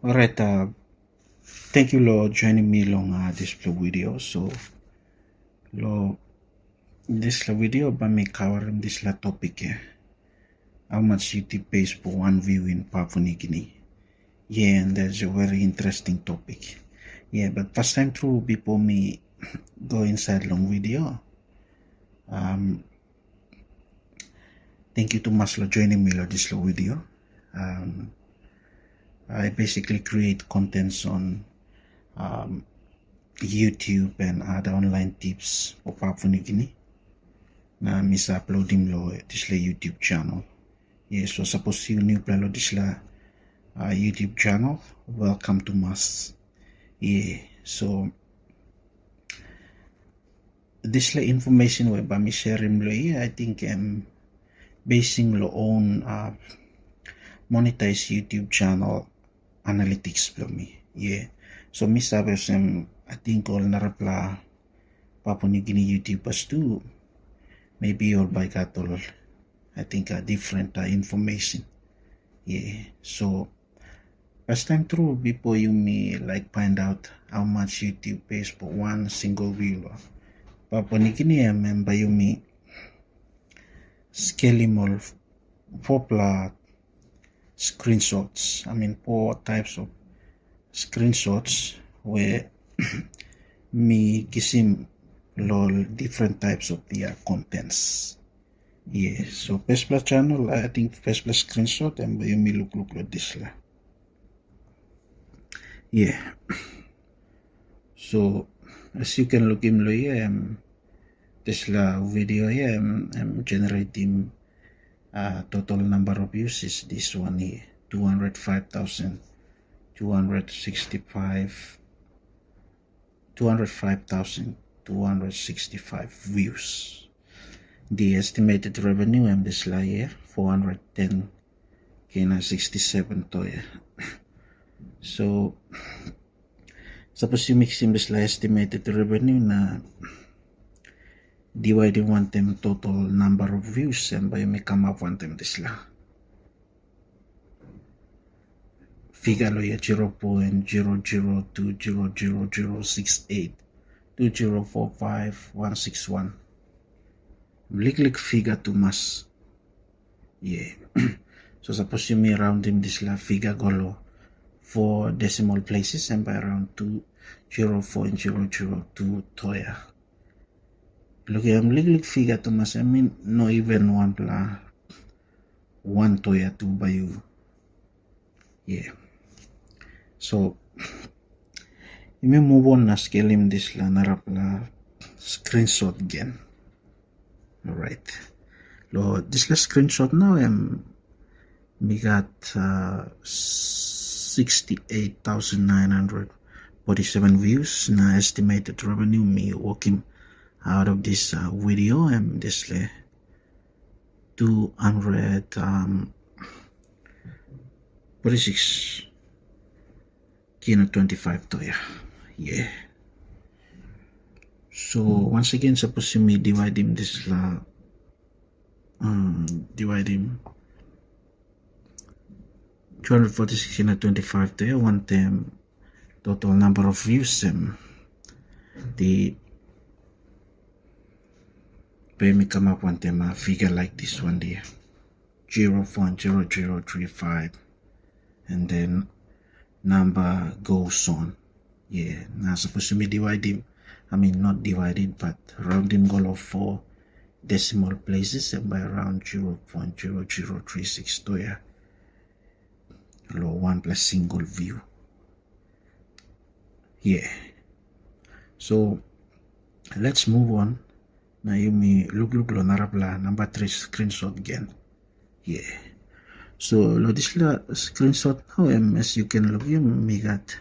Alright, thank you Lord joining me along this video. So lo this video ba may cover this topic how much YouTube pays for one view in Papua New Guinea. Yeah, and that's a very interesting topic. Yeah, but first time through before me go inside long video. Thank you to Maslo joining me on this video. I basically create contents on YouTube and other online tips for Papua New Guinea. Na misa uploading lo this YouTube channel. Yeah, so suppose you new play lo this YouTube channel. Welcome to Mas. Yeah, so this information we ba mi sharing lo I think basing lo own monetize YouTube channel analytics lo mi. Yeah, so mi sabi I think all narapla Papua New Guinea YouTubers too. Maybe all by got all I think different information. Yeah, so first time through before you may like find out how much YouTube pays for one single view. Papua New Guinea member you may scaling all 4 screenshots. I mean 4 types of screenshots where me gisim lol different types of the contents. Yeah, so first plus channel I think first plus screenshot and you may look like this la. Yeah, so as you can look in here this video here I'm generating total number of views is this one here 205,265 views. The estimated revenue this here 410 kina 67 toya. So suppose you mix in this estimated revenue na dividing one time total number of views and by may come up one time this figure lo 0.0020068 2045161 liklik figure to mas. Yeah. So suppose you may round him this figure golo 4 decimal places and by around 204.002 toya. Look at liklik figure to mas I mean no even one toya to by you. Yeah. So you may move on na scale him this narap screenshot again. Alright. This screenshot now we got 68,947 views. Na estimated revenue me working out of this video this 246 kina 25 toya. Yeah. So once again suppose you may divide him this divide him 246 kina 25 toya one time total number of views the pay me come up one time a figure like this one there 0.0035 and then number goes on. Yeah, now supposed to be dividing I mean not divided but rounding goal of 4 decimal places and by around 0.0036 toya low 1 plus single view. Yeah, so let's move on. Now you may look lo narapla number 3 screenshot again. Yeah, so this screenshot now as you can look you me got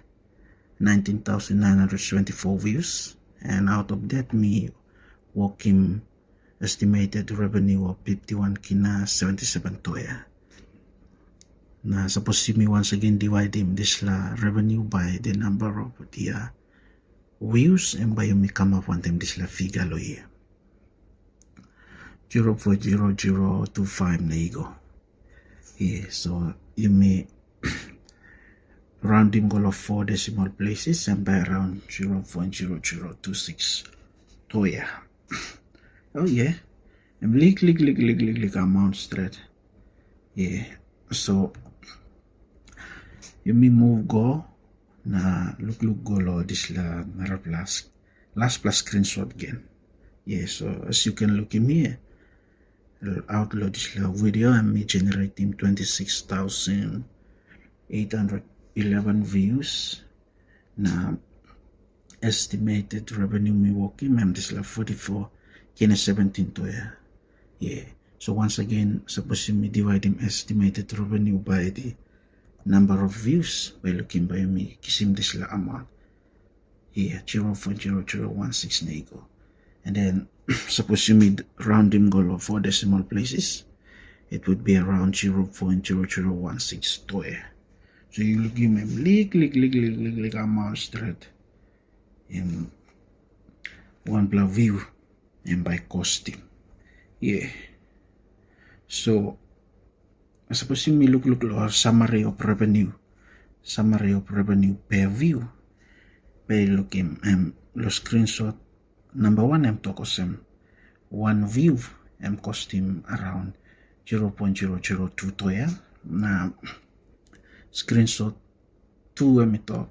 19,974 views and out of that me working estimated revenue of 51 kina 77 toya. Now suppose me once again divide this revenue by the number of the views and by me come up one time this figure lo here 0.0025 na igo. Yeah, so you may rounding goal of 4 decimal places and by around 0.0026 toya. Oh yeah, and click amount straight. Yeah, so you may move go na look go lo this la nara plus last plus screenshot again. Yeah, so as you can look in here, outload this la video and me generating 26,811 views. Na estimated revenue me working ma'am this la 44 kina 17 to yeah. So once again, suppose you me dividing estimated revenue by the number of views by looking by me kisim this la amount here 0.0016 nego, and then suppose you made rounding goal of 4 decimal places, it would be around 0.0016 toy. So you look him click amount straight in one blah view and by costing. Yeah. So suppose you look summary of revenue per view by looking lo screenshot number 1 talk one view cost him around 0.002 toya. Na screenshot 2 talk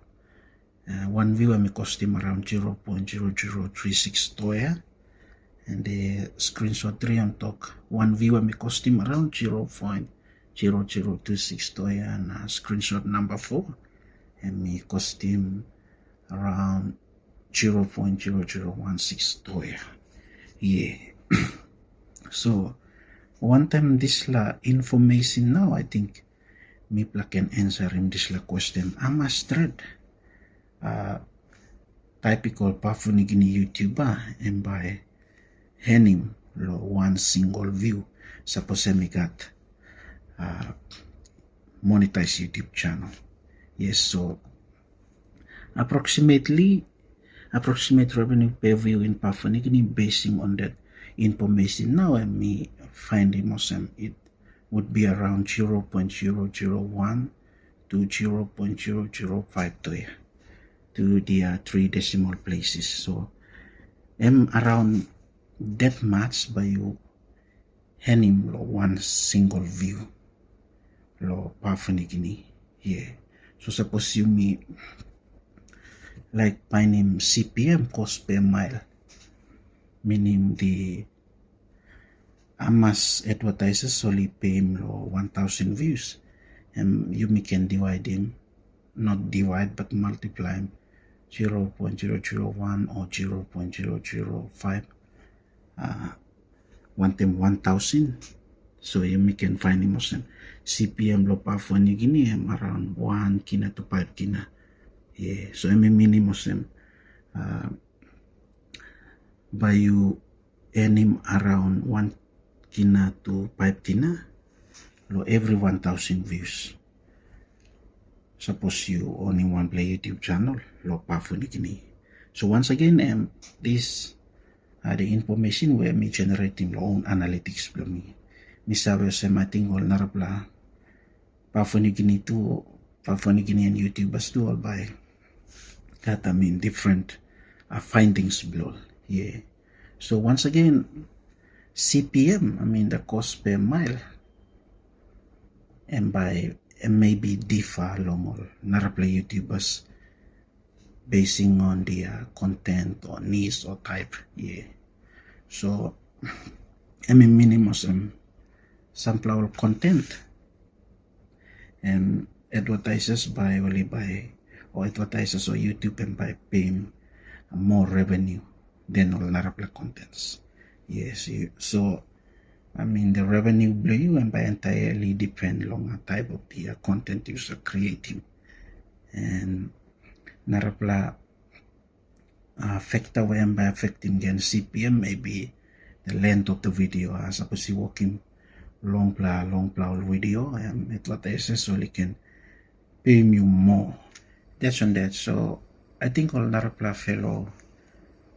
one view cost him around 0.0036 toya, and the screenshot 3 talk one view cost him around 0.0026 toya, and screenshot number 4 and me cost him around 0.0016 toya. Yeah. So one time this la information now, I think me can answer him this la question. I'm a straight typical Papua New Guinea YouTuber and by him lo one single view. Suppose me got monetize YouTube channel. Yes, so approximate revenue per view in Papua New Guinea basing on that information now, and me finding it would be around 0.001 to 0.005 to the 3 decimal places. So around that much by you him lo one single view lo Papua New Guinea. Yeah. So suppose you me like finding CPM cost per mile, meaning the Amas advertisers only pay him 1,000 views, and you can divide him, not divide but multiply him 0.001 or 0.005 one time 1,000. So you can find him CPM lo Papua New Guinea around 1 kina to 5 kina. Yeah, so minimum by you earn him around 1 kina to 5 kina lo every 1,000 views. Suppose you only one play YouTube channel lo Papua New Guinea. So once again, this the information where me generating lo own analytics lo me sabi I think all narapla Papua New Guinea to Papua New Guinean YouTubers do all by that different findings below. Yeah. So once again, CPM, the cost per mile, and maybe differ along narapla YouTubers basing on the content or needs or type. Yeah. So minimum sample content and advertisers or advertisers or YouTube and by paying more revenue than all narapla contents. Yes, so the revenue blue and by entirely depend on the type of the content you're creating, and narapla factor when by affecting again CPM maybe the length of the video. Suppose you working long plow video and advertisers only can pay you more. That's on that. So I think all narapla fellow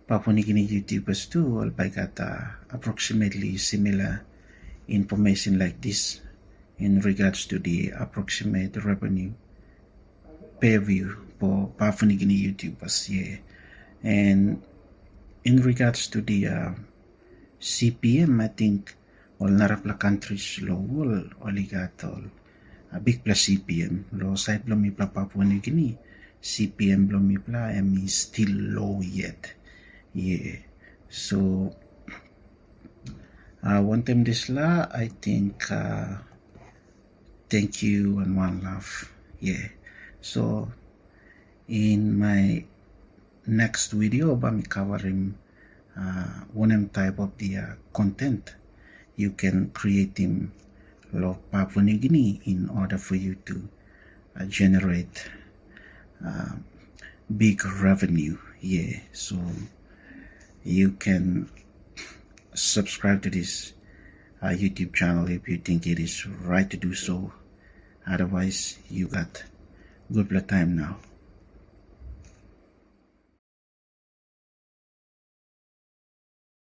Papua New Guinea YouTubers too all by got approximately similar information like this in regards to the approximate revenue pay view for Papua New Guinea YouTubers. Yeah, and in regards to the CPM, I think all narapla countries lo wall oligatol a big plus CPM lo side lo mi pla Papua New Guinea CPM lo mi pla is still low yet. Yeah, so one time this la I think thank you and one love. Yeah, so in my next video I'll be covering one type of the content you can create in Papua New Guinea in order for you to generate big revenue. Yeah, so you can subscribe to this YouTube channel if you think it is right to do so. Otherwise, you got good time now.